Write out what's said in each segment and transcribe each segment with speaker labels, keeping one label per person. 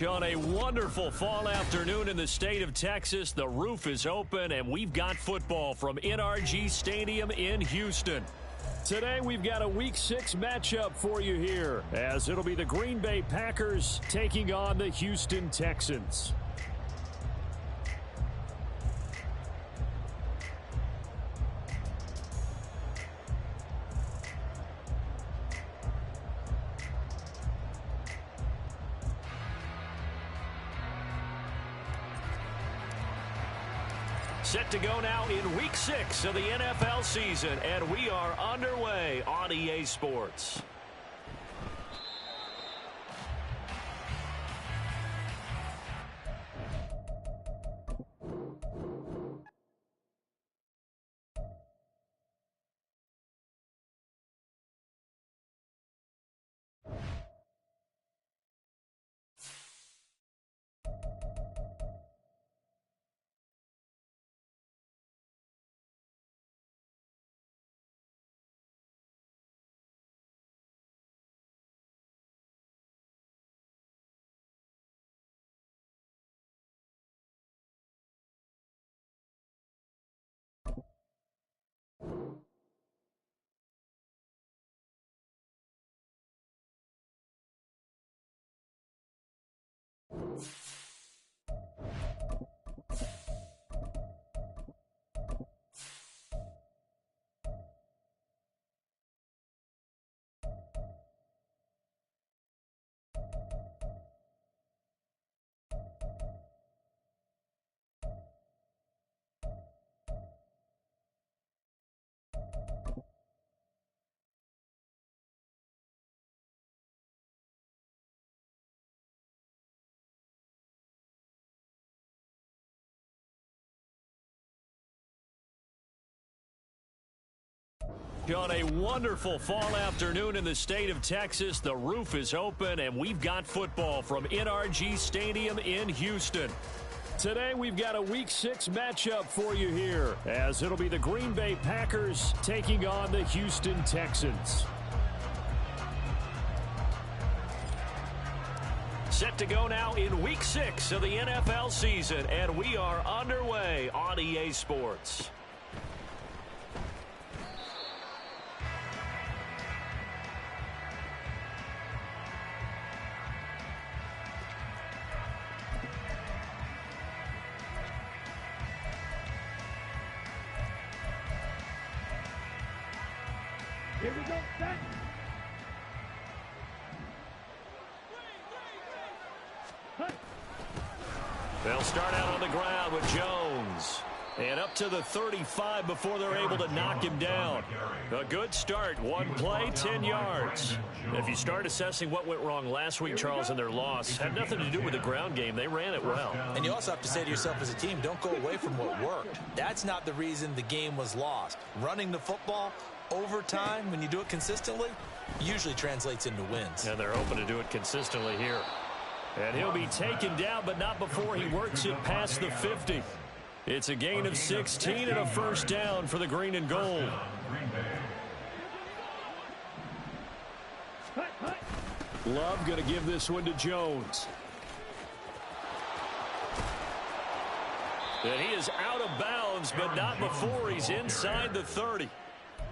Speaker 1: On a wonderful fall afternoon in the state of Texas, the roof is open and we've got football from NRG Stadium in Houston. Today we've got a Week 6 matchup for you here, as it'll be the Green Bay Packers taking on the Houston Texans. Set to go now in Week 6 of the NFL season, and we are underway on EA Sports. On a wonderful fall afternoon in the state of Texas, the roof is open and we've got football from NRG Stadium in Houston. Today we've got a Week 6 matchup for you here, as it'll be the Green Bay Packers taking on the Houston Texans. Set to go now in Week 6 of the NFL season, and we are underway on EA Sports.
Speaker 2: Here we go, set.
Speaker 1: They'll start out on the ground with Jones. And up to the 35 before they're able to knock him down. A good start. One play, 10 yards. If you start assessing what went wrong last week, Charles, in their loss, had nothing to do with the ground game. They ran it well.
Speaker 3: And you also have to say to yourself as a team, don't go away from what worked. That's not the reason the game was lost. Running the football over time, when you do it consistently, usually translates into wins.
Speaker 1: And they're hoping to do it consistently here. And he'll be taken down, but not before he works it past the 50. It's a gain of 16 and a first down for the green and gold. Love going to give this one to Jones. And he is out of bounds, but not before he's inside the 30.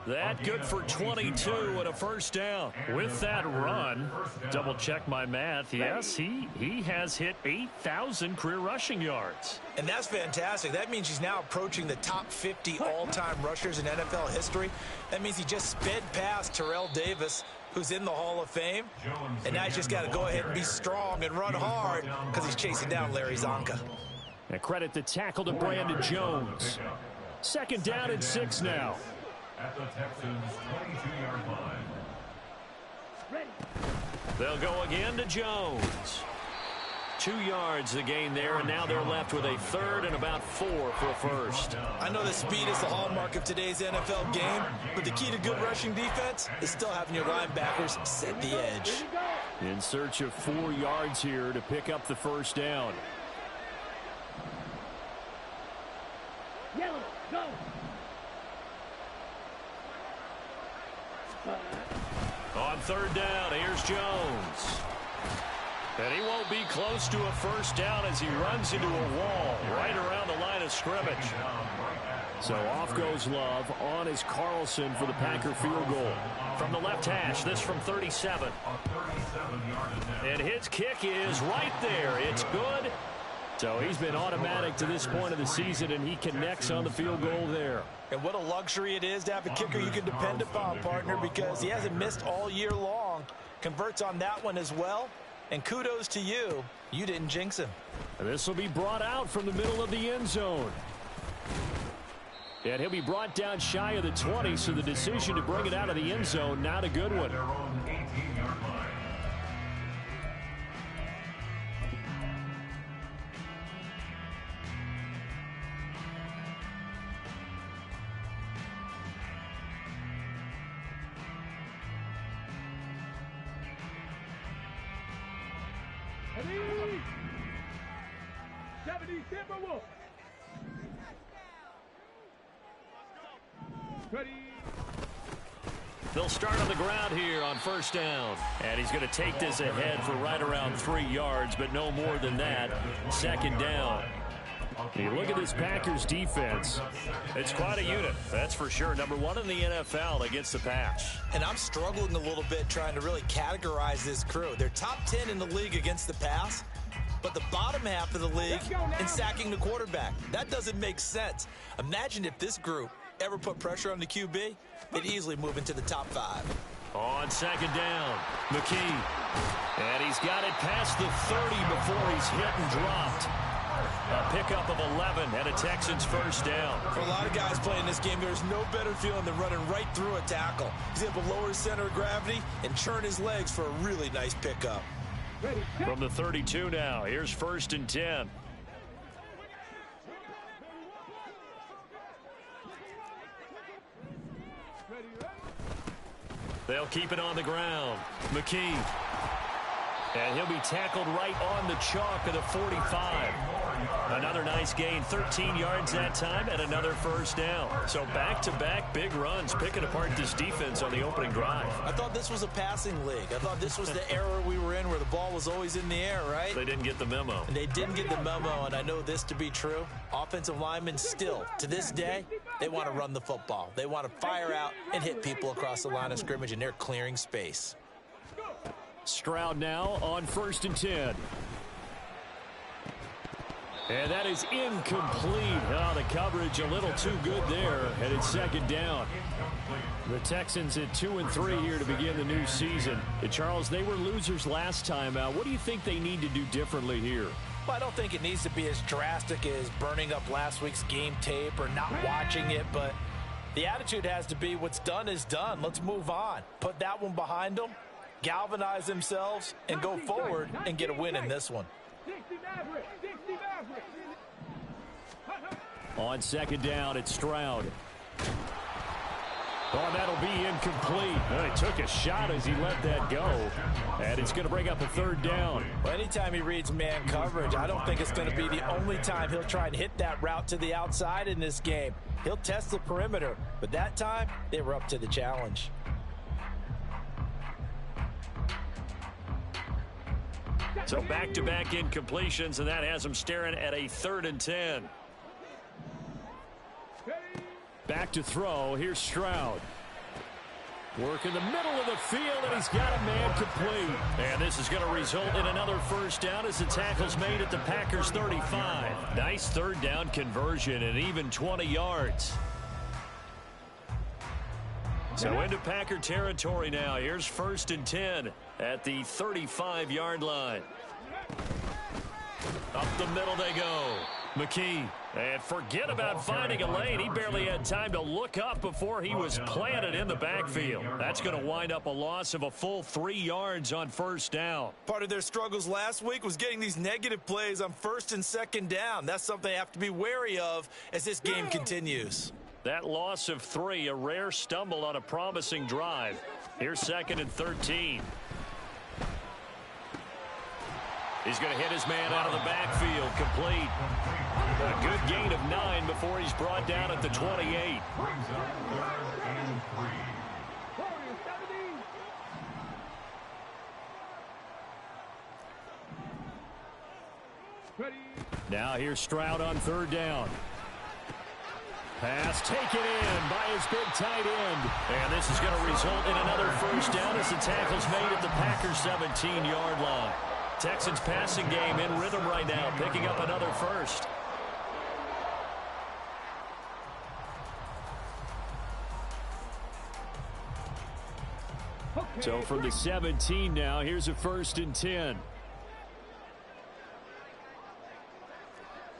Speaker 1: That good for 22 and a first down. With that run, double check my math. Yes, he has hit 8,000 career rushing yards.
Speaker 3: And that's fantastic. That means he's now approaching the top 50 all-time rushers in NFL history. That means he just sped past Terrell Davis, who's in the Hall of Fame. And now he's just got to go ahead and be strong and run hard because he's chasing down Larry Zonka.
Speaker 1: And credit the tackle to Brandon Jones. Second down and 6 now.
Speaker 4: at the Texans' 22-yard line.
Speaker 2: Ready.
Speaker 1: They'll go again to Jones. 2 yards the gain there, and now they're left with a third and about 4 for a first.
Speaker 3: I know that speed is the hallmark of today's NFL game, but the key to good rushing defense is still having your linebackers set the edge.
Speaker 1: In search of 4 yards here to pick up the first down.
Speaker 2: Yellow, go.
Speaker 1: On third down, here's Jones. And he won't be close to a first down as he runs into a wall right around the line of scrimmage. So off goes Love. On is Carlson for the Packer field goal. From the left hash, this from 37. And his kick is right there. It's good. So he's been automatic to this point of the season, and he connects on the field goal there.
Speaker 3: And what a luxury it is to have a kicker you can depend upon, partner, because he hasn't missed all year long. Converts on that one as well. And kudos to you. You didn't jinx him.
Speaker 1: And this will be brought out from the middle of the end zone. And he'll be brought down shy of the 20, so the decision to bring it out of the end zone, not a good one.
Speaker 2: Ready. 70 Timberwolves. Ready.
Speaker 1: They'll start on the ground here on first down. And he's going to take this ahead for right around 3 yards, but no more than that. Second down. You look at this Packers defense. It's quite a unit, that's for sure. Number 1 in the NFL against the pass.
Speaker 3: And I'm struggling a little bit trying to really categorize this crew. They're top 10 in the league against the pass, but the bottom half of the league in sacking the quarterback. That doesn't make sense. Imagine if this group ever put pressure on the QB, they'd easily move into the top 5.
Speaker 1: On second down, McKee. And he's got it past the 30 before he's hit and dropped. A pickup of 11 and a Texans first down.
Speaker 3: For a lot of guys playing this game, there's no better feeling than running right through a tackle. He's able to lower his center of gravity and churn his legs for a really nice pickup.
Speaker 1: From the 32 now, here's first and 10. They'll keep it on the ground. McKee. And he'll be tackled right on the chalk of the 45. Another nice gain, 13 yards that time, and another first down. So back-to-back big runs, picking apart this defense on the opening drive.
Speaker 3: I thought this was a passing league. I thought this was the era we were in where the ball was always in the air, right?
Speaker 1: They didn't get the memo.
Speaker 3: And they didn't get the memo, and I know this to be true. Offensive linemen still, to this day, they want to run the football. They want to fire out and hit people across the line of scrimmage, and they're clearing space.
Speaker 1: Stroud now on first and 10. And that is incomplete. Oh, the coverage a little too good there, and it's second down. The Texans at 2-3 here to begin the new season. And Charles, they were losers last time out. What do you think they need to do differently here?
Speaker 3: Well, I don't think it needs to be as drastic as burning up last week's game tape or not watching it, but the attitude has to be what's done is done. Let's move on. Put that one behind them, galvanize themselves, and go forward and get a win in this one.
Speaker 1: On second down, it's Stroud. Oh, that'll be incomplete. He took a shot as he let that go. And it's going to bring up a third down.
Speaker 3: Well, anytime he reads man coverage, I don't think it's going to be the only time he'll try and hit that route to the outside in this game. He'll test the perimeter, but that time, they were up to the challenge.
Speaker 1: So back-to-back incompletions, and that has them staring at a 3rd and 10. Back to throw. Here's Stroud. Work in the middle of the field, and he's got a man complete. And this is going to result in another first down as the tackle's made at the Packers' 35. Nice third down conversion and even 20 yards. So into Packer territory now. Here's first and 10 at the 35-yard line. Up the middle they go. McKee. And forget about finding a lane. He barely had time to look up before he was planted in the backfield. That's going to wind up a loss of a full 3 yards on first down.
Speaker 3: Part of their struggles last week was getting these negative plays on first and second down. That's something they have to be wary of as this game continues.
Speaker 1: That loss of 3, a rare stumble on a promising drive. Here's 2nd and 13. He's going to hit his man out of the backfield, complete. A good gain of 9 before he's brought down at the 28. Now here's Stroud on 3rd down. Pass taken in by his big tight end. And this is going to result in another first down as the tackle's made at the Packers' 17-yard line. Texans passing game in rhythm right now, picking up another first. Okay. So from the 17 now, here's a 1st and 10.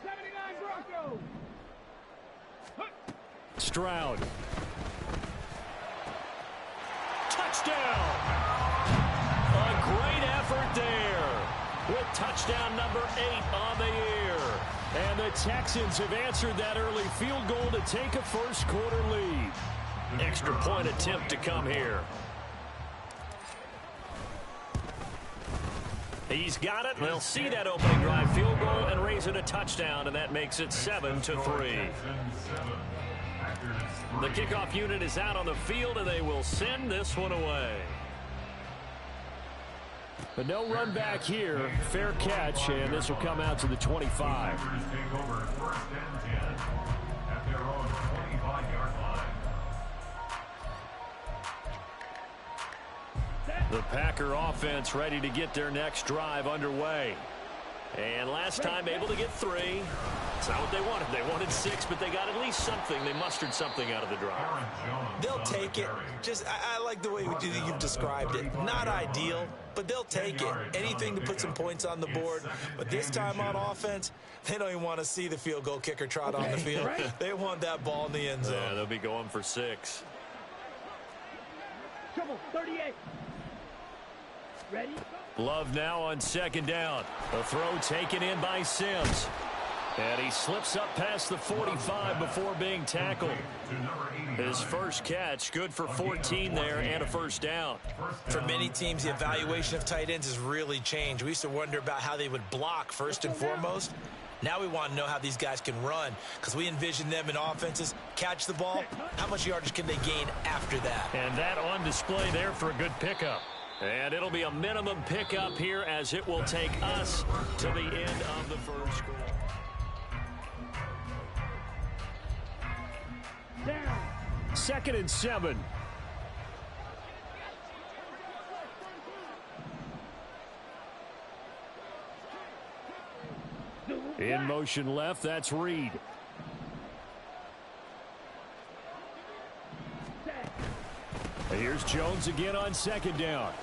Speaker 2: 79 Broncos.
Speaker 1: Stroud. Touchdown! A great effort there with touchdown number 8 on the year. And the Texans have answered that early field goal to take a first-quarter lead. Extra point attempt to come here. He's got it. They'll see that opening drive field goal and raise it a touchdown, and that makes it 7-3. The kickoff unit is out on the field, and they will send this one away. But no run back here. Fair catch, and this will come out to the 25. The Packer offense ready to get their next drive underway. And last time able to get 3. It's not what they wanted. They wanted 6, but they got at least something. They mustered something out of the drive.
Speaker 3: They'll take it. I like the way you've described it. Not ideal, but they'll take it. Anything to put some points on the board. But this time on offense, they don't even want to see the field goal kicker trot on the field. They want that ball in the end zone.
Speaker 1: Yeah, they'll be going for 6.
Speaker 2: Trouble, 38. Ready?
Speaker 1: Love now on 2nd down. A throw taken in by Sims. And he slips up past the 45 before being tackled. His first catch, good for 14 there and a first down.
Speaker 3: For many teams, the evaluation of tight ends has really changed. We used to wonder about how they would block first and foremost. Now we want to know how these guys can run, because we envision them in offenses catch the ball. How much yardage can they gain after that?
Speaker 1: And that on display there for a good pickup. And it'll be a minimum pickup here as it will take us to the end of the first quarter.
Speaker 2: Down.
Speaker 1: 2nd and 7. In motion left, that's Reed. Here's Jones again on 2nd down.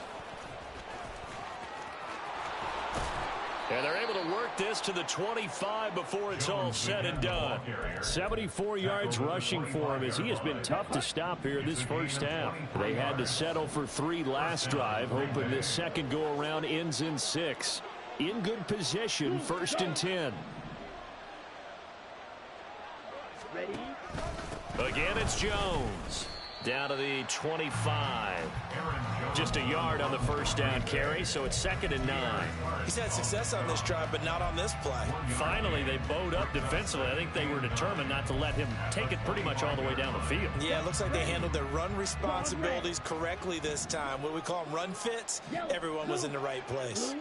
Speaker 1: And they're able to work this to the 25 before it's all said and done. 74 yards rushing for him as he has been tough to stop here this first half. They had to settle for 3 last drive, hoping this second go-around ends in 6. In good position, 1st and 10.
Speaker 2: Ready?
Speaker 1: Again, it's Jones. Down to the 25. Just a yard on the first down carry, so it's 2nd and 9.
Speaker 3: He's had success on this drive, but not on this play.
Speaker 1: Finally, they bowed up defensively. I think they were determined not to let him take it pretty much all the way down the field.
Speaker 3: Yeah, it looks like they handled their run responsibilities correctly this time. What we call them run fits, everyone was in the right place.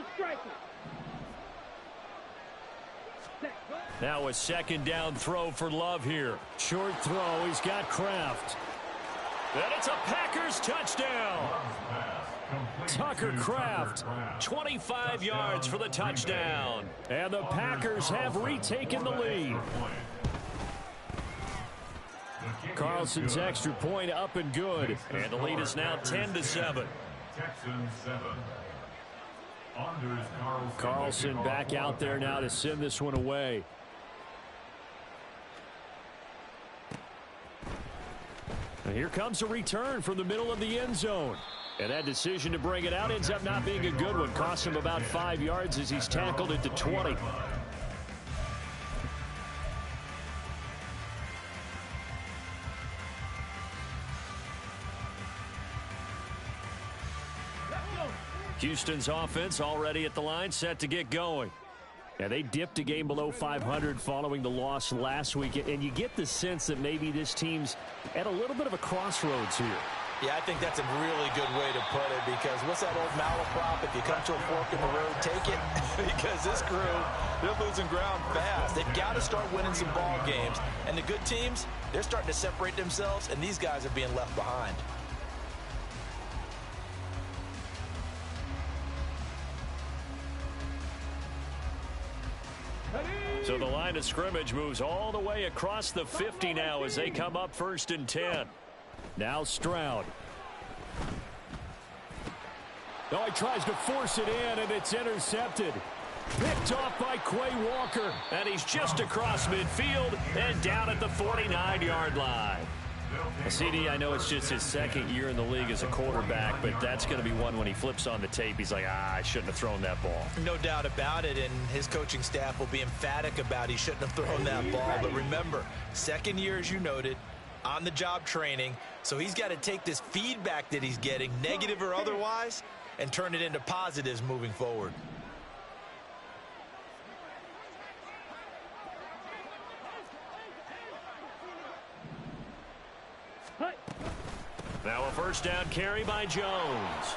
Speaker 1: Now a 2nd down throw for Love here. Short throw, he's got Kraft. And it's a Packers touchdown. Tucker Kraft, 25 yards for the touchdown. And the Packers have retaken the lead. Carlson's extra point up and good. And the lead is now 10-7. Carlson back out there now to send this one away. And here comes a return from the middle of the end zone. And that decision to bring it out ends up not being a good one. Costs him about 5 yards as he's tackled at the 20. Houston's offense already at the line, set to get going. And they dipped a game below 500 following the loss last week. And you get the sense that maybe this team's at a little bit of a crossroads here.
Speaker 3: Yeah, I think that's a really good way to put it, because what's that old malaprop? If you come to a fork in the road, take it. Because this crew, they're losing ground fast. They've got to start winning some ball games. And the good teams, they're starting to separate themselves, and these guys are being left behind.
Speaker 1: So the line of scrimmage moves all the way across the 50 now as they come up 1st and 10. Now Stroud. Oh, he tries to force it in, and it's intercepted. Picked off by Quay Walker. And he's just across midfield and down at the 49-yard line. CD, I know it's just his 2nd year in the league as a quarterback, but that's going to be one when he flips on the tape. He's like, I shouldn't have thrown that ball.
Speaker 3: No doubt about it, and his coaching staff will be emphatic about he shouldn't have thrown that ball. But remember, 2nd year, as you noted, on-the-job training, so he's got to take this feedback that he's getting, negative or otherwise, and turn it into positives moving forward.
Speaker 1: Now a 1st down carry by Jones.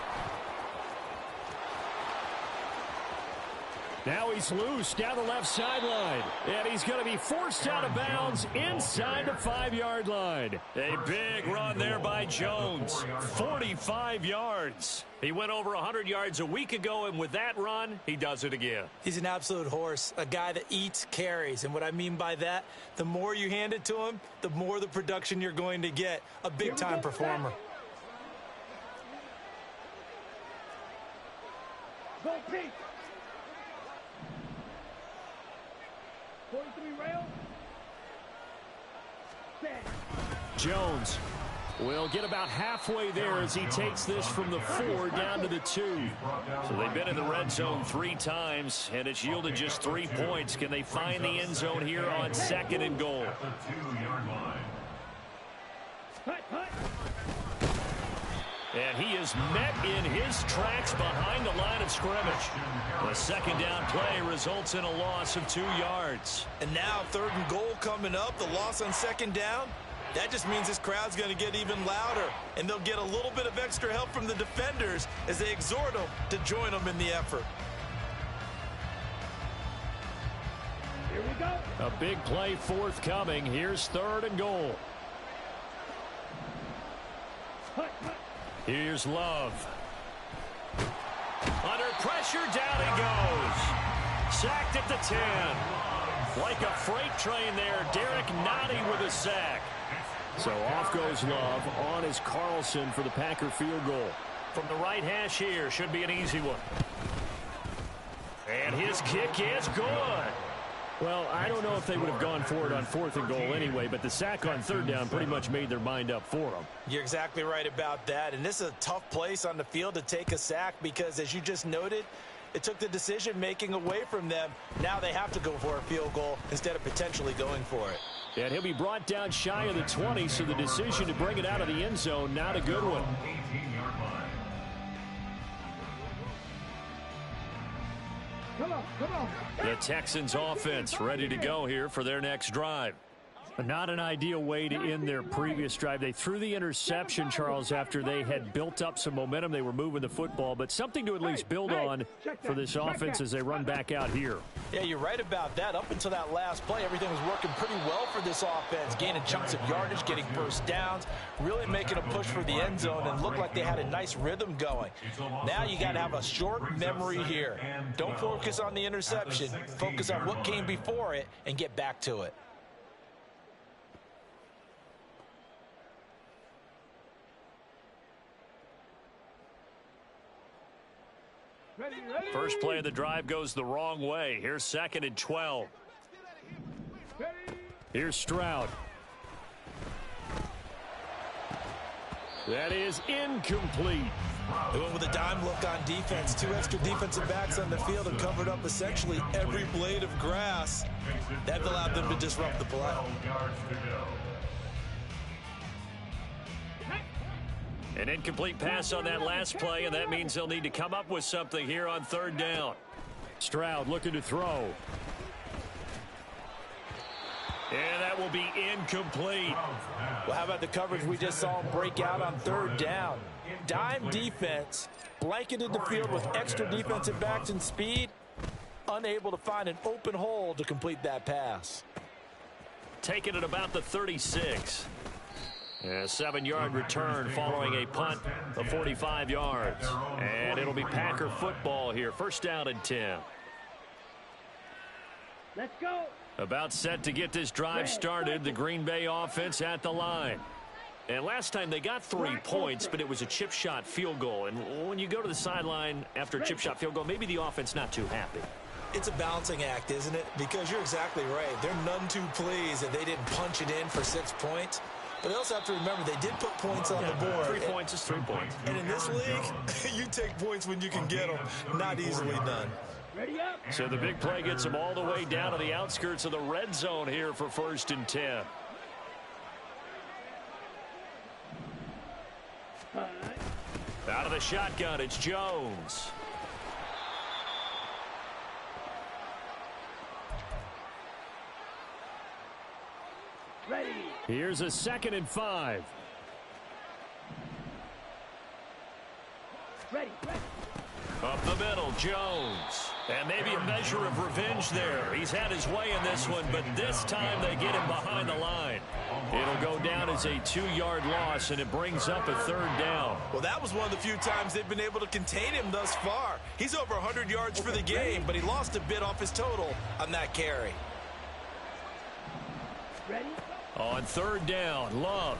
Speaker 1: Now he's loose down the left sideline. And he's going to be forced out of bounds inside the 5-yard line. A big run there by Jones. 45 yards. He went over 100 yards a week ago, and with that run, he does it again.
Speaker 3: He's an absolute horse, a guy that eats carries. And what I mean by that, the more you hand it to him, the more the production you're going to get. A big-time performer.
Speaker 2: Go Pete. 43 rail.
Speaker 1: Jones will get about halfway there as he takes this from the 4 down to the 2. So they've been in the red zone 3 times, and it's yielded just 3 points. Can they find the end zone here on 2nd and goal? And he is met in his tracks behind the line of scrimmage. The 2nd down play results in a loss of 2 yards.
Speaker 3: And now 3rd and goal coming up, the loss on 2nd down. That just means this crowd's going to get even louder, and they'll get a little bit of extra help from the defenders as they exhort them to join them in the effort.
Speaker 2: Here we go.
Speaker 1: A big play forthcoming. Here's 3rd and goal. Here's Love. Under pressure, down he goes. Sacked at the 10. Like a freight train there, Derek Nottie with a sack. So off goes Love. On is Carlson for the Packer field goal. From the right hash here, should be an easy one. And his kick is good. Well, I don't know if they would have gone for it on 4th and goal anyway, but the sack on 3rd down pretty much made their mind up for them.
Speaker 3: You're exactly right about that, and this is a tough place on the field to take a sack because, as you just noted, it took the decision-making away from them. Now they have to go for a field goal instead of potentially going for it.
Speaker 1: And he'll be brought down shy of the 20, so the decision to bring it out of the end zone, not a good one.
Speaker 2: Come on, come on.
Speaker 1: The Texans offense ready to go here for their next drive. Not an ideal way to end their previous drive. They threw the interception, Charles, after they had built up some momentum. They were moving the football, but something to at least build on for this offense as they run back out here.
Speaker 3: Yeah, you're right about that. Up until that last play, everything was working pretty well for this offense, gaining chunks of yardage, getting first downs, really making a push for the end zone, and looked like they had a nice rhythm going. Now you got to have a short memory here. Don't focus on the interception. Focus on what came before it and get back to it.
Speaker 1: First play of the drive goes the wrong way. Here's 2nd and 12. Here's Stroud. That is incomplete.
Speaker 3: They went with a dime look on defense. 2 extra defensive backs on the field and covered up essentially every blade of grass. That allowed them to disrupt the play.
Speaker 4: 12 yards to go.
Speaker 1: An incomplete pass on that last play, and that means they'll need to come up with something here on 3rd down. Stroud looking to throw. And that will be incomplete.
Speaker 3: Well, how about the coverage we just saw him break out on 3rd down? Dime defense, blanketed the field with extra defensive backs and speed, unable to find an open hole to complete that pass.
Speaker 1: Taking it about the 36. A 7-yard return following a punt of 45 yards. And it'll be Packer football here. 1st down and 10.
Speaker 2: Let's go.
Speaker 1: About set to get this drive started. The Green Bay offense at the line. And last time they got 3 points, but it was a chip shot field goal. And when you go to the sideline after a chip shot field goal, maybe the offense not too happy.
Speaker 3: It's a balancing act, isn't it? Because you're exactly right. They're none too pleased that they didn't punch it in for 6 points. But they also have to remember they did put points on the board.
Speaker 1: 3 points is 3 points.
Speaker 3: And in this league, you take points when you can get them. Not easily done.
Speaker 2: Ready up.
Speaker 1: So the big play gets them all the way down to the outskirts of the red zone here for 1st and 10. Out of the shotgun, it's Jones.
Speaker 2: Ready.
Speaker 1: Here's a 2nd and 5.
Speaker 2: Ready.
Speaker 1: Up the middle, Jones. And maybe a measure of revenge there. He's had his way in this one, but this time they get him behind the line. It'll go down as a 2-yard loss, and it brings up a 3rd down.
Speaker 3: Well, that was one of the few times they've been able to contain him thus far. He's over 100 yards for the game, but he lost a bit off his total on that carry.
Speaker 2: Ready.
Speaker 1: On 3rd down, Love.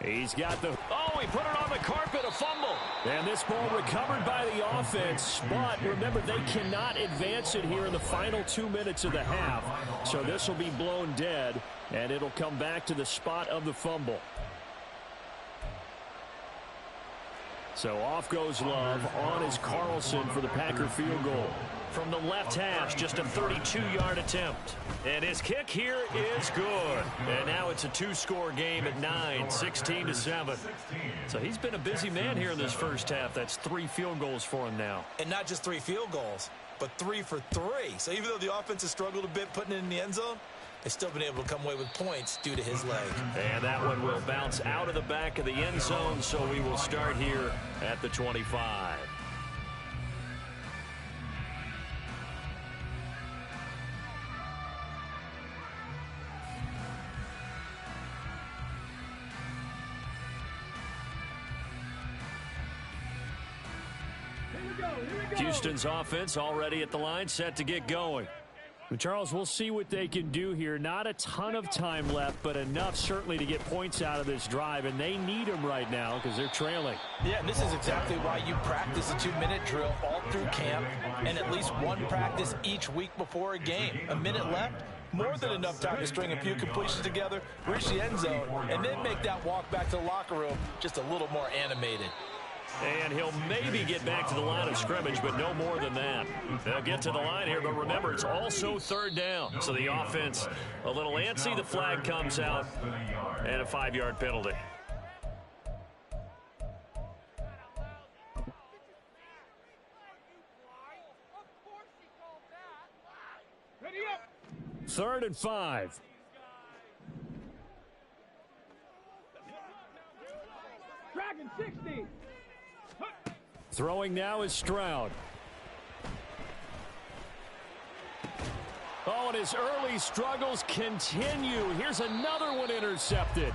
Speaker 1: He's got the... Oh, he put it on the carpet, a fumble. And this ball recovered by the offense. But remember, they cannot advance it here in the final 2 minutes of the half. So this will be blown dead, and it'll come back to the spot of the fumble. So off goes Love. On is Carlson for the Packer field goal. From the left hash, just a 32-yard attempt. And his kick here is good. And now it's a 2-score game at 9, 16-7. So he's been a busy man here in this first half. That's 3 field goals for him now.
Speaker 3: And not just 3 field goals, but 3 for 3. So even though the offense has struggled a bit putting it in the end zone, they've still been able to come away with points due to his leg.
Speaker 1: And that one will bounce out of the back of the end zone, so we will start here at the 25. Houston's offense already at the line, set to get going. Charles, we'll see what they can do here. Not a ton of time left, but enough certainly to get points out of this drive, and they need them right now because they're trailing.
Speaker 3: Yeah, and this is exactly why you practice a 2-minute drill all through camp and at least one practice each week before a game. A minute left, more than enough time to string a few completions together, reach the end zone, and then make that walk back to the locker room just a little more animated.
Speaker 1: And he'll maybe get back to the line of scrimmage, but no more than that. They'll get to the line here, but remember, it's also 3rd down. So the offense a little antsy. The flag comes out, and a 5-yard penalty.
Speaker 2: Ready up.
Speaker 1: 3rd and 5.
Speaker 2: Dragon 60.
Speaker 1: Throwing now is Stroud. Oh, and his early struggles continue. Here's another one intercepted.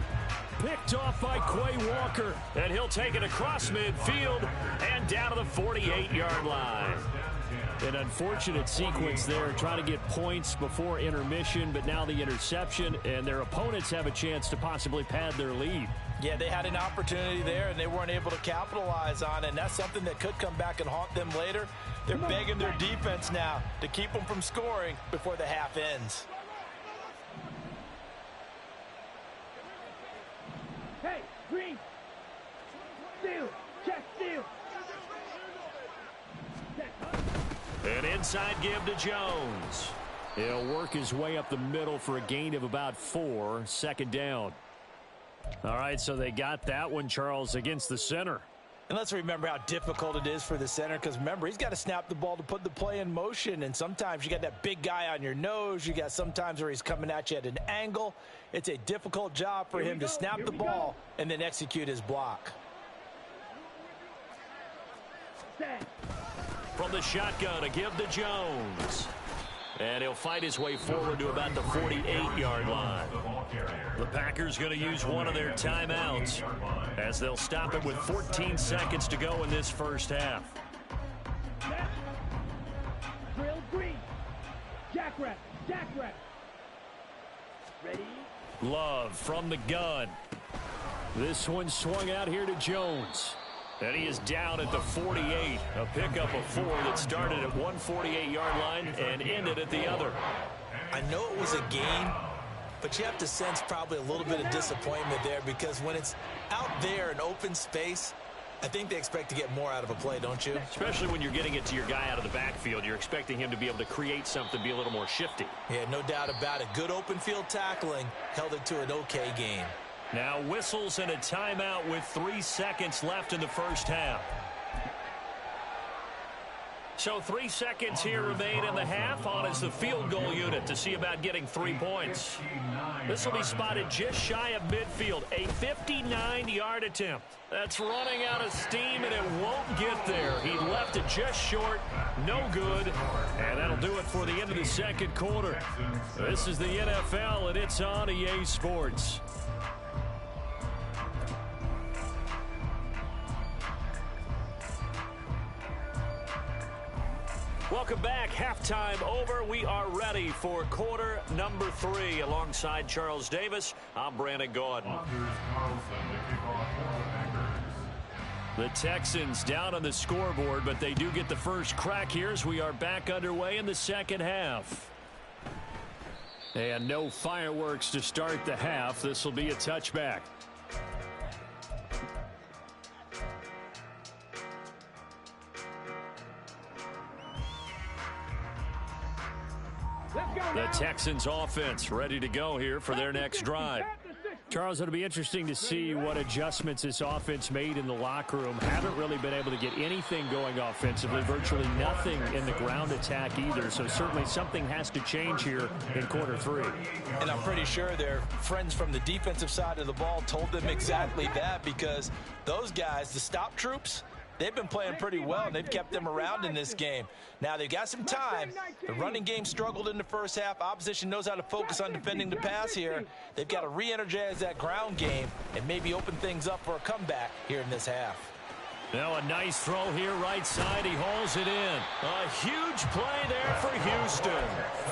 Speaker 1: Picked off by Quay Walker. And he'll take it across midfield and down to the 48-yard line. An unfortunate sequence there, trying to get points before intermission, but now the interception, and their opponents have a chance to possibly pad their lead.
Speaker 3: Yeah, they had an opportunity there, and they weren't able to capitalize on it, and that's something that could come back and haunt them later. They're begging their defense now to keep them from scoring before the half ends.
Speaker 2: Hey, green. Steal. Check, steal.
Speaker 1: An inside give to Jones. He'll work his way up the middle for a gain of about 4. Second down. All right, so they got that one, Charles, against the center.
Speaker 3: And let's remember how difficult it is for the center, because remember, he's got to snap the ball to put the play in motion, and sometimes you got that big guy on your nose. You got sometimes where he's coming at you at an angle. It's a difficult job for him to snap the ball and then execute his block.
Speaker 1: From the shotgun, a give to Jones. And he'll fight his way forward to about the 48-yard line. The Packers going to use one of their timeouts as they'll stop it with 14 seconds to go in this first half.
Speaker 2: Drill green. Jackrabbit. Jackrabbit. Ready?
Speaker 1: Love from the gun. This one swung out here to Jones. And he is down at the 48. A pickup of 4 that started at one 48-yard line and ended at the other.
Speaker 3: I know it was a gain, but you have to sense probably a little bit of disappointment there, because when it's out there in open space, I think they expect to get more out of a play, don't you?
Speaker 1: Especially when you're getting it to your guy out of the backfield. You're expecting him to be able to create something, be a little more shifty.
Speaker 3: Yeah, no doubt about it. Good open field tackling held it to an okay game.
Speaker 1: Now whistles and a timeout with 3 seconds left in the first half. So 3 seconds here remain in the half. On is the field goal unit to see about getting 3 points. This will be spotted just shy of midfield. A 59-yard attempt. That's running out of steam, and it won't get there. He left it just short. No good. And that'll do it for the end of the second quarter. This is the NFL, and it's on EA Sports. Welcome back. Halftime over. We are ready for quarter number 3. Alongside Charles Davis, I'm Brandon Godz. The Texans down on the scoreboard, but they do get the first crack here as we are back underway in the second half. And no fireworks to start the half. This will be a touchback. The Texans offense ready to go here for their next drive. Charles, it'll be interesting to see what adjustments this offense made in the locker room. Haven't really been able to get anything going offensively, virtually nothing in the ground attack either. So certainly something has to change here in quarter 3.
Speaker 3: And I'm pretty sure their friends from the defensive side of the ball told them exactly that, because those guys, the stop troops, they've been playing pretty well, and they've kept them around in this game. Now, they've got some time. The running game struggled in the first half. Opposition knows how to focus on defending the pass here. They've got to re-energize that ground game and maybe open things up for a comeback here in this half.
Speaker 1: Now a nice throw here right side. He hauls it in. A huge play there for Houston.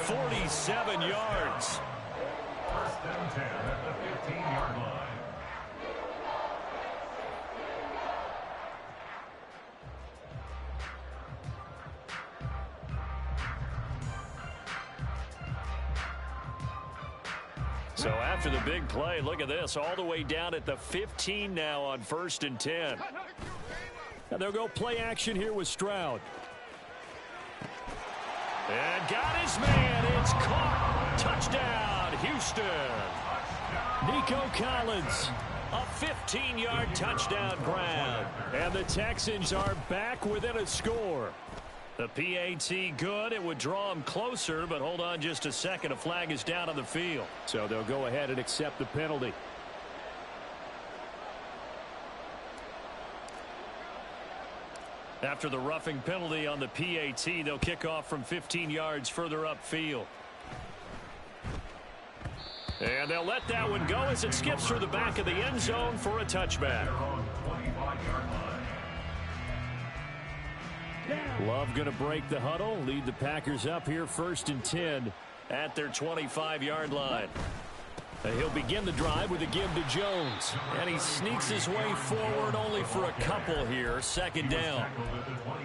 Speaker 1: 47 yards.
Speaker 4: First down 10 at the 15-yard line.
Speaker 1: So after the big play, look at this, all the way down at the 15 now on 1st and 10. And they'll go play action here with Stroud. And got his man. It's caught. Touchdown, Houston. Nico Collins, a 15-yard touchdown grab. And the Texans are back within a score. The PAT good. It would draw him closer, but hold on just a second. A flag is down on the field. So they'll go ahead and accept the penalty. After the roughing penalty on the PAT, they'll kick off from 15 yards further upfield. And they'll let that one go as it skips through the back of the end zone for a touchback. Love going to break the huddle, lead the Packers up here 1st and 10 at their 25-yard line. He'll begin the drive with a give to Jones. And he sneaks his way forward only for a couple here. Second down.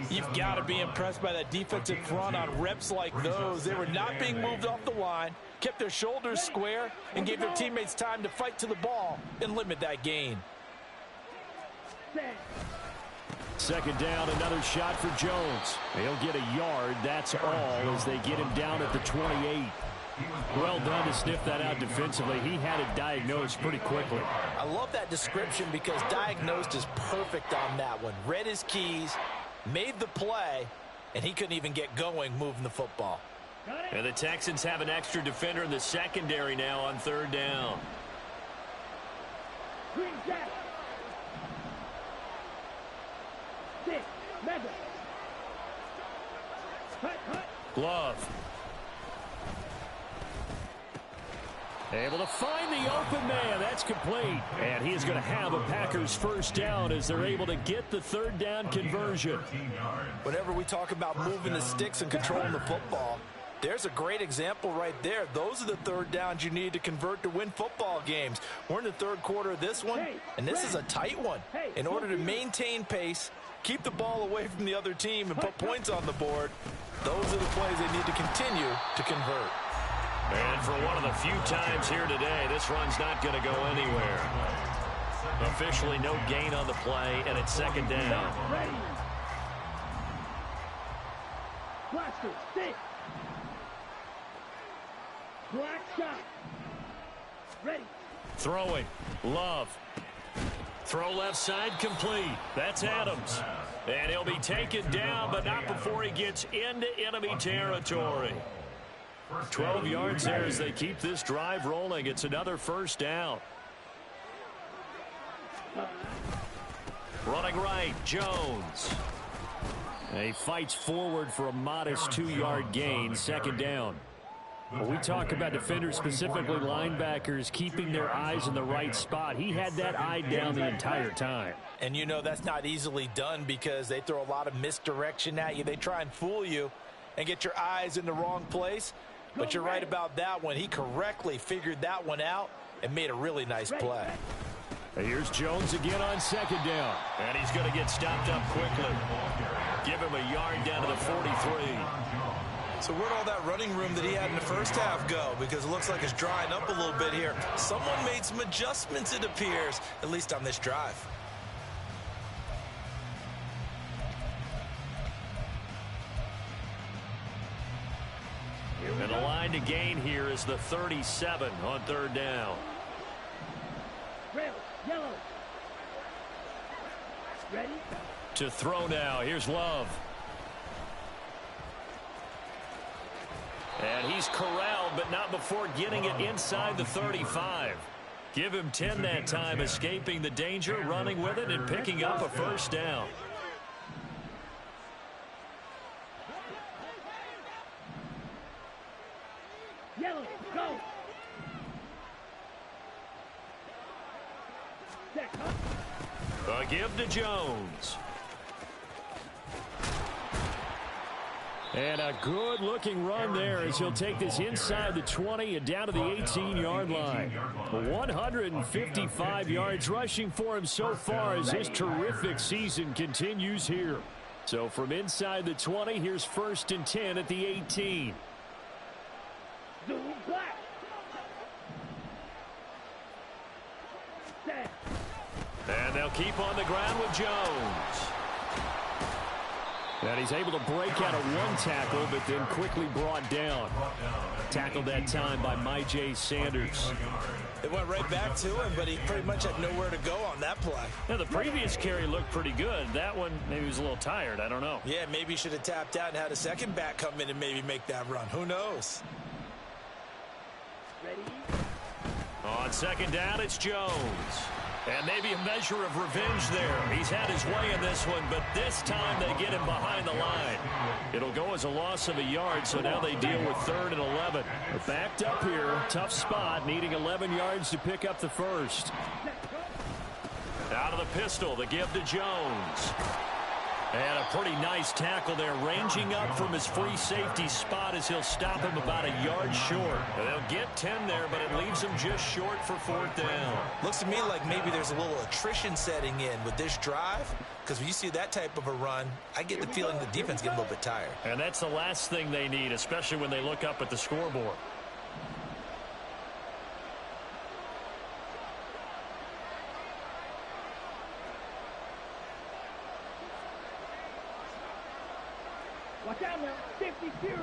Speaker 3: You've got to be impressed by that defensive front on reps like those. They were not being moved off the line, kept their shoulders square, and gave their teammates time to fight to the ball and limit that gain.
Speaker 1: Second down, another shot for Jones. He'll get a yard, that's all, as they get him down at the 28. Well done to sniff that out defensively. He had it diagnosed pretty quickly.
Speaker 3: I love that description because diagnosed is perfect on that one. Read his keys, made the play, and he couldn't even get going moving the football.
Speaker 1: And the Texans have an extra defender in the secondary now on third down.
Speaker 2: Green Jack. Six. Mega. Hut.
Speaker 1: Glove. Able to find the open man. That's complete. And he is going to have a Packers first down as they're able to get the third down conversion.
Speaker 3: Whenever we talk about moving the sticks and controlling the football, there's a great example right there. Those are the third downs you need to convert to win football games. We're in the third quarter of this one, and this is a tight one. In order to maintain pace, keep the ball away from the other team, and put points on the board, those are the plays they need to continue to convert.
Speaker 1: And for one of the few times here today, this run's not going to go anywhere. Officially no gain on the play, and it's second down.
Speaker 2: Ready. Blaster. Stick. Black shot. Ready.
Speaker 1: Throwing. Love. Throw left side complete. That's Adams. And he'll be taken down, but not before he gets into enemy territory. 12 yards there as they keep this drive rolling. It's another first down. Running right, Jones. He fights forward for a modest 2-yard gain, second down. When we talk about defenders, specifically linebackers, keeping their eyes in the right spot, he had that eye down the entire time.
Speaker 3: And you know that's not easily done because they throw a lot of misdirection at you. They try and fool you and get your eyes in the wrong place. But you're right about that one. He correctly figured that one out and made a really nice play.
Speaker 1: Here's Jones again on second down. And he's going to get stopped up quickly. Give him a yard down to the 43.
Speaker 3: So where'd all that running room that he had in the first half go? Because it looks like it's drying up a little bit here. Someone made some adjustments, it appears, at least on this drive.
Speaker 1: And the line to gain here is the 37 on third down.
Speaker 2: Red, yellow. Ready?
Speaker 1: To throw now. Here's Love. And he's corralled, but not before getting it inside the 35. Give him 10 that time, escaping the danger, running with it, and picking up a first down.
Speaker 2: Yellow, go. Check, huh?
Speaker 1: A give to Jones. And a good-looking run there as he'll take this inside the 20 and down to the 18-yard line. 155 yards rushing for him so far as his terrific season continues here. So from inside the 20, here's first and 10 at the 18.
Speaker 2: Zoom black. Set.
Speaker 1: And they'll keep on the ground with Jones. And he's able to break out of one tackle, but then quickly brought down. Tackled that time by Myjai Sanders.
Speaker 3: It went right back to him, but he pretty much had nowhere to go on that play.
Speaker 1: Now, the previous carry looked pretty good. That one, maybe he was a little tired. I don't know.
Speaker 3: Yeah, maybe he should have tapped out and had a second back come in and maybe make that run. Who knows?
Speaker 2: Ready?
Speaker 1: On second down, it's Jones. And maybe a measure of revenge there. He's had his way in this one, but this time they get him behind the line. It'll go as a loss of a yard, so now they deal with 3rd and 11. They're backed up here, tough spot, needing 11 yards to pick up the first. Out of the pistol, the give to Jones. And a pretty nice tackle there, ranging up from his free safety spot as he'll stop him about a yard short. And they'll get 10 there, but it leaves him just short for 4th down.
Speaker 3: Looks to me like maybe there's a little attrition setting in with this drive, because when you see that type of a run, I get the feeling the defense gets a little bit tired.
Speaker 1: And that's the last thing they need, especially when they look up at the scoreboard.
Speaker 2: Watch out now. Safety series.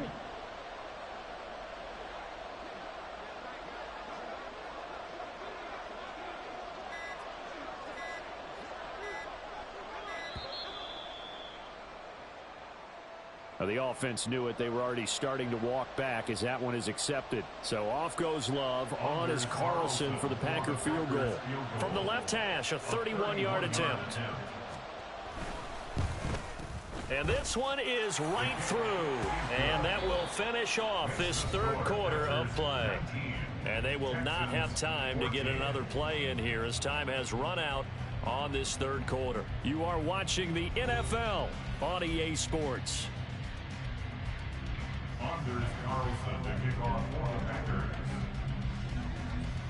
Speaker 1: The offense knew it. They were already starting to walk back as that one is accepted. So off goes Love. On is Carlson for the Packer field goal. From the left hash, a 31-yard attempt. And this one is right through. And that will finish off this 3rd quarter of play. And they will not have time to get another play in here as time has run out on this 3rd quarter. You are watching the NFL on EA Sports.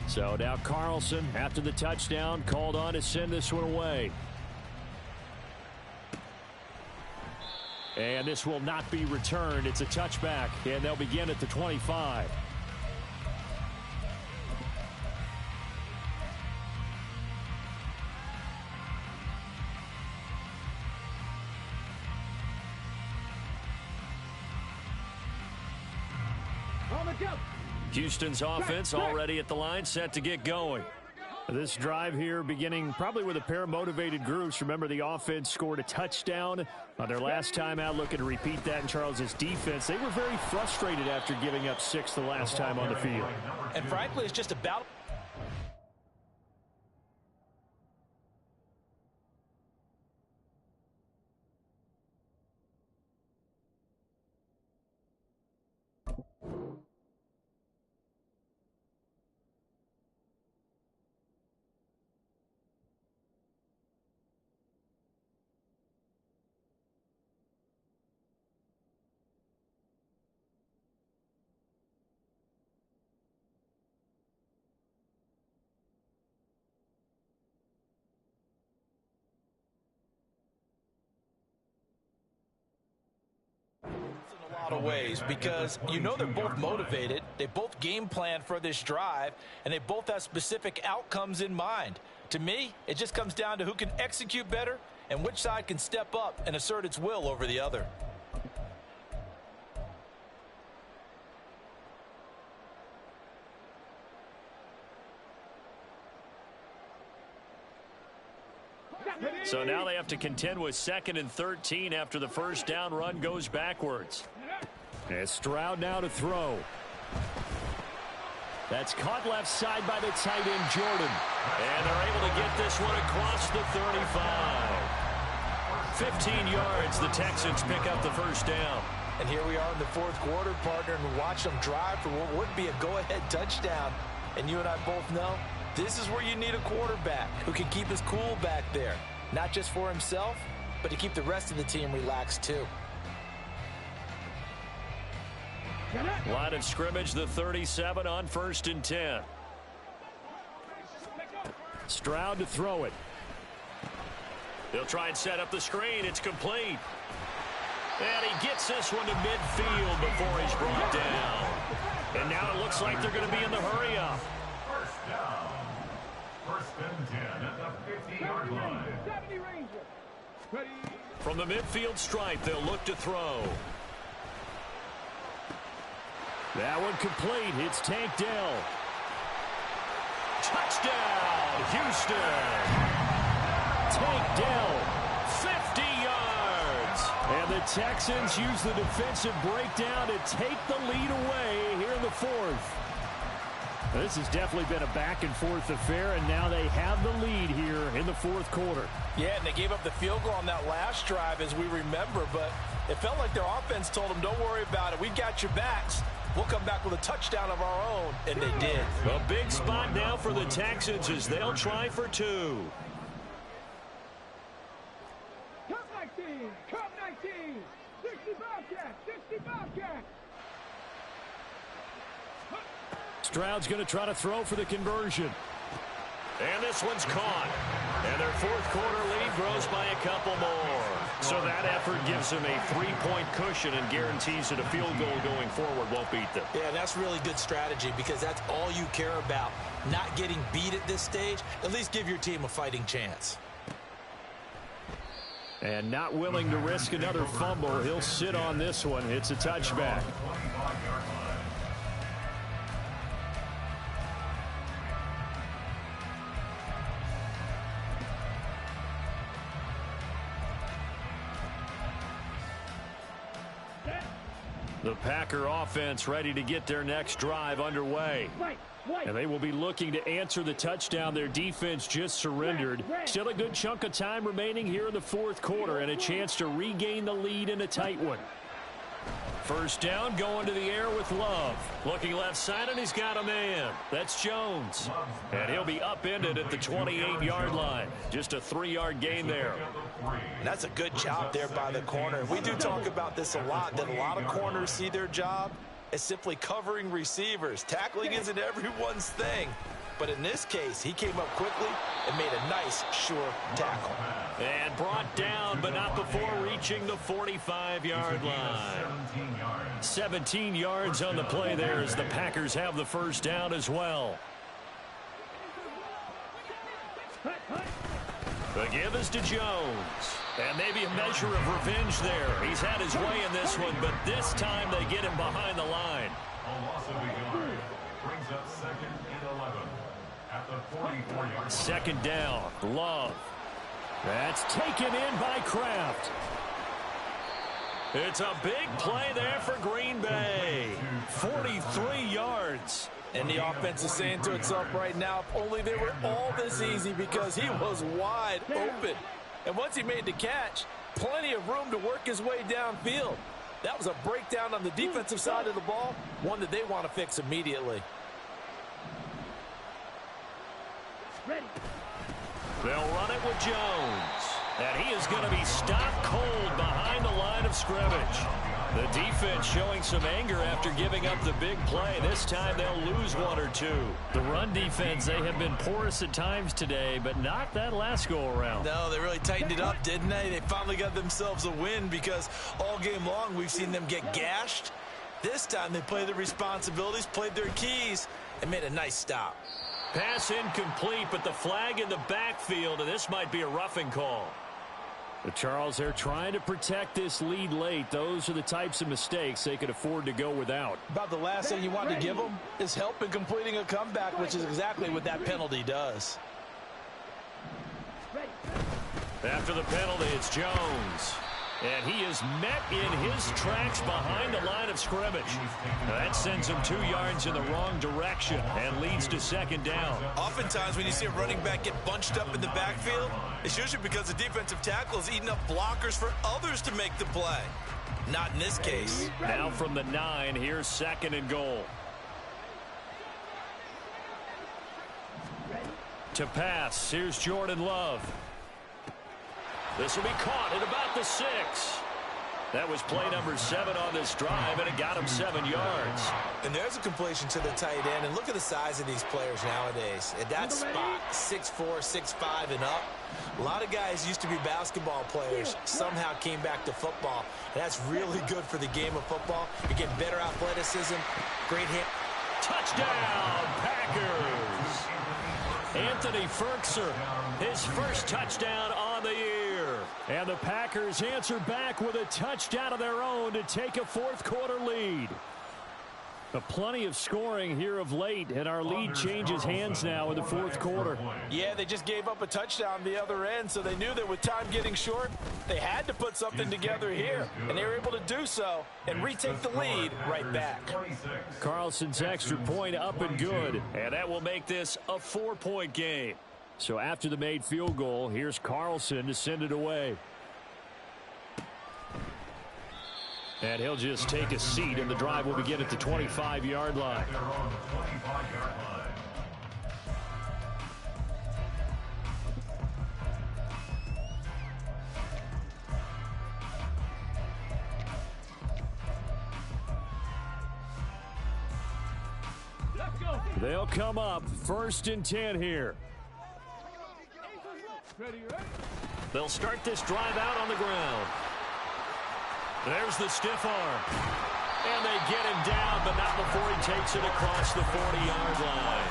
Speaker 1: So now Carlson, after the touchdown, called on to send this one away. And this will not be returned. It's a touchback, and they'll begin at the 25. Houston's offense already at the line, set to get going. This drive here beginning probably with a pair of motivated groups. Remember, the offense scored a touchdown on their last time out. Looking to repeat that in Charles's defense. They were very frustrated after giving up 6 the last time on the field.
Speaker 3: And frankly, it's just about... of ways, because you know they're both motivated, they both game plan for this drive, and they both have specific outcomes in mind. To me, it just comes down to who can execute better and which side can step up and assert its will over the other.
Speaker 1: So now they have to contend with 2nd and 13 after the first down run goes backwards. And Stroud now to throw. That's caught left side by the tight end, Jordan. And they're able to get this one across the 35. 15 yards, the Texans pick up the first down.
Speaker 3: And here we are in the 4th quarter, partner, and watch them drive for what would be a go-ahead touchdown. And you and I both know this is where you need a quarterback who can keep his cool back there. Not just for himself, but to keep the rest of the team relaxed too.
Speaker 1: Line of scrimmage, the 37 on 1st and 10. Stroud to throw it. They'll try and set up the screen. It's complete. And he gets this one to midfield before he's brought down. And now it looks like they're going to be in the hurry up.
Speaker 4: First down. 1st and 10 at the 50-yard line.
Speaker 1: From the midfield stripe, they'll look to throw. That one complete. It's Tank Dell. Touchdown, Houston. Tank Dell, 50 yards. And the Texans use the defensive breakdown to take the lead away here in the 4th. This has definitely been a back-and-forth affair, and now they have the lead here in the 4th quarter.
Speaker 3: Yeah, and they gave up the field goal on that last drive, as we remember, but it felt like their offense told them, don't worry about it. We got your backs. We'll come back with a touchdown of our own, and they did.
Speaker 1: A big spot now for the Texans as they'll try for 2.
Speaker 2: Come back, team. Come 19. 60 Bobcat. 60 Bobcat.
Speaker 1: Stroud's going to try to throw for the conversion. And this one's caught. And their fourth quarter lead grows by a couple more. So that effort gives them a 3-point cushion and guarantees that a field goal going forward won't beat them.
Speaker 3: Yeah, that's really good strategy because that's all you care about. Not getting beat at this stage. At least give your team a fighting chance.
Speaker 1: And not willing to risk another fumble. He'll sit on this one. It's a touchback. The Packer offense ready to get their next drive underway. And they will be looking to answer the touchdown their defense just surrendered. Still a good chunk of time remaining here in the fourth quarter and a chance to regain the lead in a tight one. First down, going to the air with Love. Looking left side, and he's got a man. That's Jones. And he'll be upended at the 28-yard line. Just a 3-yard gain there.
Speaker 3: And that's a good job there by the corner. We do talk about this a lot, that a lot of corners see their job as simply covering receivers. Tackling isn't everyone's thing. But in this case, he came up quickly and made a nice, sure tackle.
Speaker 1: And brought down, but not before reaching the 45-yard line. 17 yards on the play there as the Packers have the first down as well. The give is to Jones. And maybe a measure of revenge there. He's had his way in this one, but this time they get him behind the line.
Speaker 4: A loss of a yard brings up 2nd and 11 at the 44-yard line.
Speaker 1: Second down, Love. That's taken in by Kraft. It's a big play there for Green Bay. 43 yards.
Speaker 3: And the offense is saying to itself right now, if only they were all this easy, because he was wide open. And once he made the catch, plenty of room to work his way downfield. That was a breakdown on the defensive side of the ball, one that they want to fix immediately.
Speaker 2: Ready.
Speaker 1: They'll run it with Jones. And he is going to be stopped cold behind the line of scrimmage. The defense showing some anger after giving up the big play. This time they'll lose one or two. The run defense, they have been porous at times today, but not that last go-around.
Speaker 3: No, they really tightened it up, didn't they? They finally got themselves a win because all game long we've seen them get gashed. This time they played their responsibilities, played their keys, and made a nice stop.
Speaker 1: Pass incomplete, but the flag in the backfield, and this might be a roughing call. The Charles, they're trying to protect this lead late. Those are the types of mistakes they could afford to go without.
Speaker 3: About the last thing you want to give them is help in completing a comeback, which is exactly what that penalty does.
Speaker 1: After the penalty, it's Jones. And he is met in his tracks behind the line of scrimmage. That sends him 2 yards in the wrong direction and leads to second down.
Speaker 3: Oftentimes when you see a running back get bunched up in the backfield, it's usually because the defensive tackle is eating up blockers for others to make the play. Not in this case.
Speaker 1: Now from the 9, here's second and goal. To pass, here's Jordan Love. This will be caught at about the 6. That was play number 7 on this drive, and it got him 7 yards.
Speaker 3: And there's a completion to the tight end, and look at the size of these players nowadays. At that spot, 6'4", 6'5", and up. A lot of guys used to be basketball players, somehow came back to football. And that's really good for the game of football. You get better athleticism, great hit.
Speaker 1: Touchdown, Packers! Anthony Ferkser, his first touchdown on the year. And the Packers answer back with a touchdown of their own to take a fourth quarter lead. But plenty of scoring here of late, and our lead changes hands now in the fourth quarter.
Speaker 3: Yeah, they just gave up a touchdown the other end, so they knew that with time getting short, they had to put something together here, and they were able to do so and retake the lead right back.
Speaker 1: Carlson's extra point up and good, and that will make this a 4-point game. So after the made field goal, here's Carlson to send it away. And he'll just take a seat, and the drive will begin at the 25-yard line. They'll come up 1st and 10 here. They'll start this drive out on the ground. There's the stiff arm. And they get him down, but not before he takes it across the 40-yard line.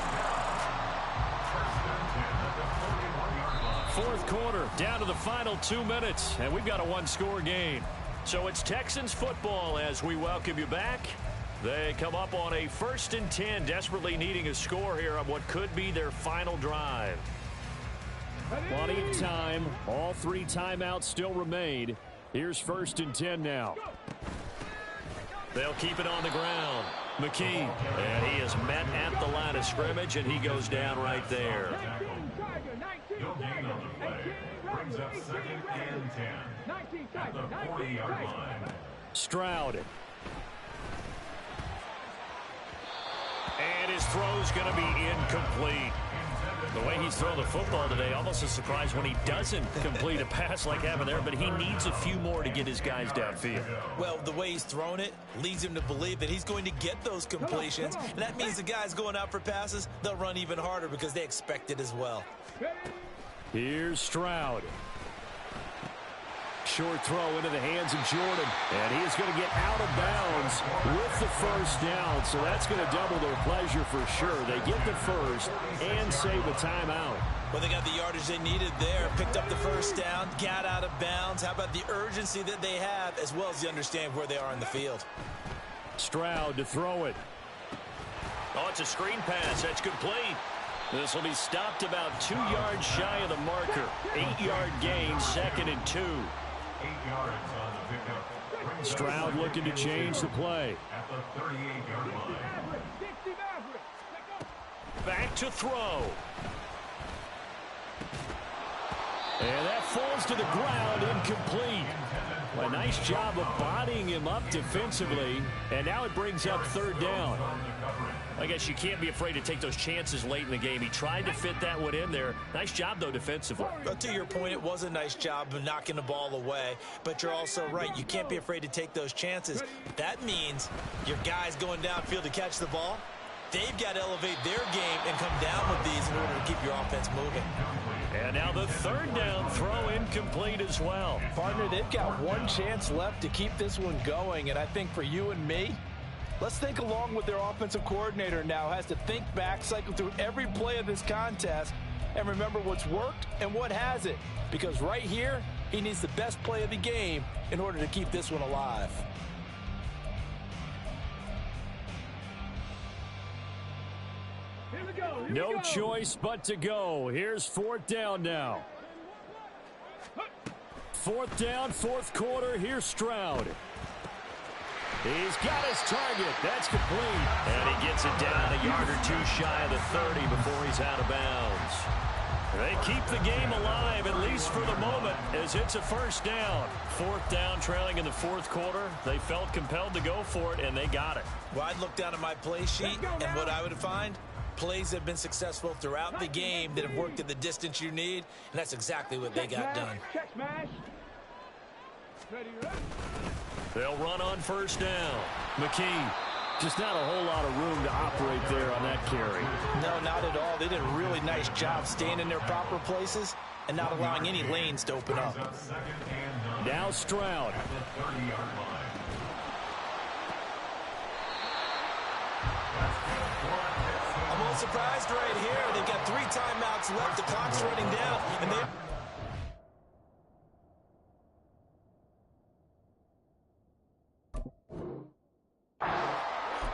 Speaker 1: 4th quarter, down to the final 2 minutes, and we've got a one-score game. So it's Texans football as we welcome you back. They come up on a 1st and 10, desperately needing a score here on what could be their final drive. Plenty of time. All 3 timeouts still remain. Here's 1st and 10 now. They'll keep it on the ground. McKee, and he is met at the line of scrimmage, and he goes down right there.
Speaker 4: No gain on the play. Brings up 2nd and 10 at the 40-yard line.
Speaker 1: Stroud. And his throw's going to be incomplete. The way he's thrown the football today, almost a surprise when he doesn't complete a pass like happened there, but he needs a few more to get his guys downfield.
Speaker 3: Well, the way he's thrown it leads him to believe that he's going to get those completions, and that means the guys going out for passes, they'll run even harder because they expect it as well.
Speaker 1: Here's Stroud. Short throw into the hands of Jordan. And he is going to get out of bounds with the 1st down. So that's going to double their pleasure for sure. They get the 1st and save the timeout.
Speaker 3: Well, they got the yardage they needed there. Picked up the 1st down, got out of bounds. How about the urgency that they have as well as the understand where they are in the field?
Speaker 1: Stroud to throw it. Oh, it's a screen pass. That's complete. This will be stopped about 2 yards shy of the marker. 8-yard gain, 2nd and 2.
Speaker 4: 8 yards on the pickup.
Speaker 1: Stroud looking to change the play.
Speaker 4: At the 38-yard line.
Speaker 1: Back to throw. And that falls to the ground, incomplete. A nice job of bodying him up defensively. And now it brings up 3rd down. I guess you can't be afraid to take those chances late in the game. He tried to fit that one in there. Nice job, though, defensively.
Speaker 3: But to your point, it was a nice job of knocking the ball away. But you're also right. You can't be afraid to take those chances. That means your guys going downfield to catch the ball, they've got to elevate their game and come down with these in order to keep your offense moving.
Speaker 1: And now the 3rd down throw incomplete as well.
Speaker 5: Partner, they've got one chance left to keep this one going. And I think for you and me, let's think along with their offensive coordinator now. Has to think back, cycle through every play of this contest, and remember what's worked and what hasn't. Because right here, he needs the best play of the game in order to keep this one alive.
Speaker 1: No choice but to go. Here's 4th down now. 4th down, 4th quarter. Here's Stroud. He's got his target. That's complete. And he gets it down a yard or 2 shy of the 30 before he's out of bounds. They keep the game alive, at least for the moment, as it's a 1st down. 4th down, trailing in the 4th quarter. They felt compelled to go for it, and they got it.
Speaker 3: Well, I'd look down at my play sheet, and what I would find, plays have been successful throughout the game that have worked at the distance you need, and that's exactly what they got done.
Speaker 1: They'll run on 1st down. McKee, just not a whole lot of room to operate there on that carry.
Speaker 5: No, not at all. They did a really nice job staying in their proper places and not allowing any lanes to open up.
Speaker 1: Now Stroud.
Speaker 3: I'm a little surprised right here. They've got 3 timeouts left. The clock's running down, and they...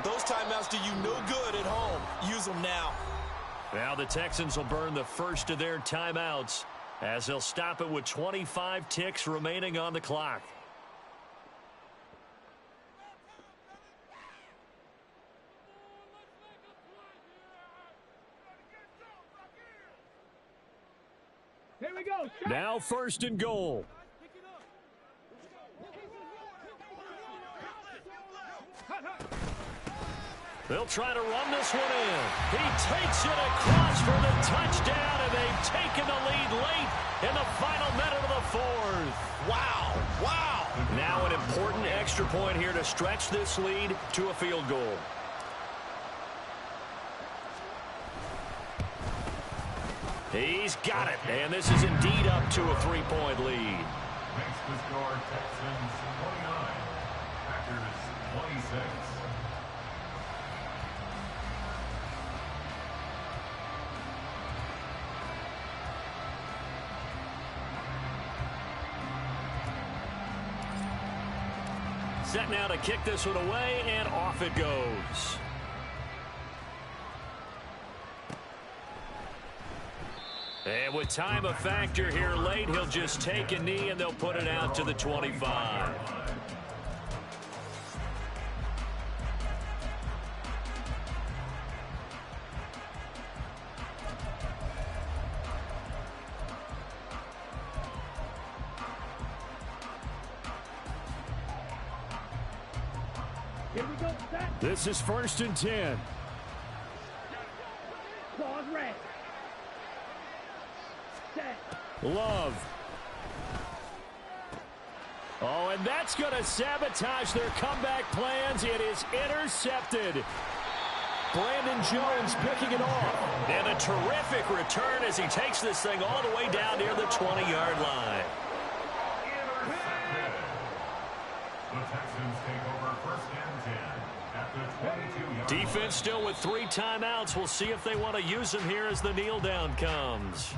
Speaker 3: Those timeouts do you no good at home. Use them now.
Speaker 1: Now the Texans will burn the first of their timeouts as they'll stop it with 25 ticks remaining on the clock.
Speaker 2: Here we go.
Speaker 1: Now 1st and goal. They'll try to run this one in. He takes it across for the touchdown, and they've taken the lead late in the final minute of the 4th.
Speaker 3: Wow. Wow.
Speaker 1: Now an important extra point here to stretch this lead to a field goal. He's got it, and this is indeed up to a 3-point lead.
Speaker 4: Makes the score Texans 29, Packers 26.
Speaker 1: Set now to kick this one away, and off it goes. And with time a factor here late, he'll just take a knee, and they'll put it out to the 25.
Speaker 2: Here we go, set.
Speaker 1: This is 1st and 10.
Speaker 2: Claws red. Set.
Speaker 1: Love. Oh, and that's going to sabotage their comeback plans. It is intercepted. Brandon Jones picking it off. And a terrific return as he takes this thing all the way down near the 20-yard line.
Speaker 4: Intercepted. The Texans take over 1st and 10 at the 22-yard line.
Speaker 1: Defense still with 3 timeouts. We'll see if they want to use them here as the kneel down comes.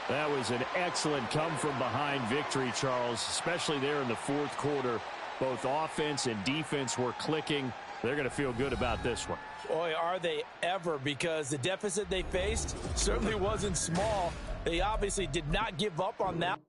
Speaker 1: That was an excellent come-from-behind victory, Charles, especially there in the 4th quarter. Both offense and defense were clicking. They're going to feel good about this one.
Speaker 5: Boy, are they ever, because the deficit they faced certainly wasn't small. They obviously did not give up on that.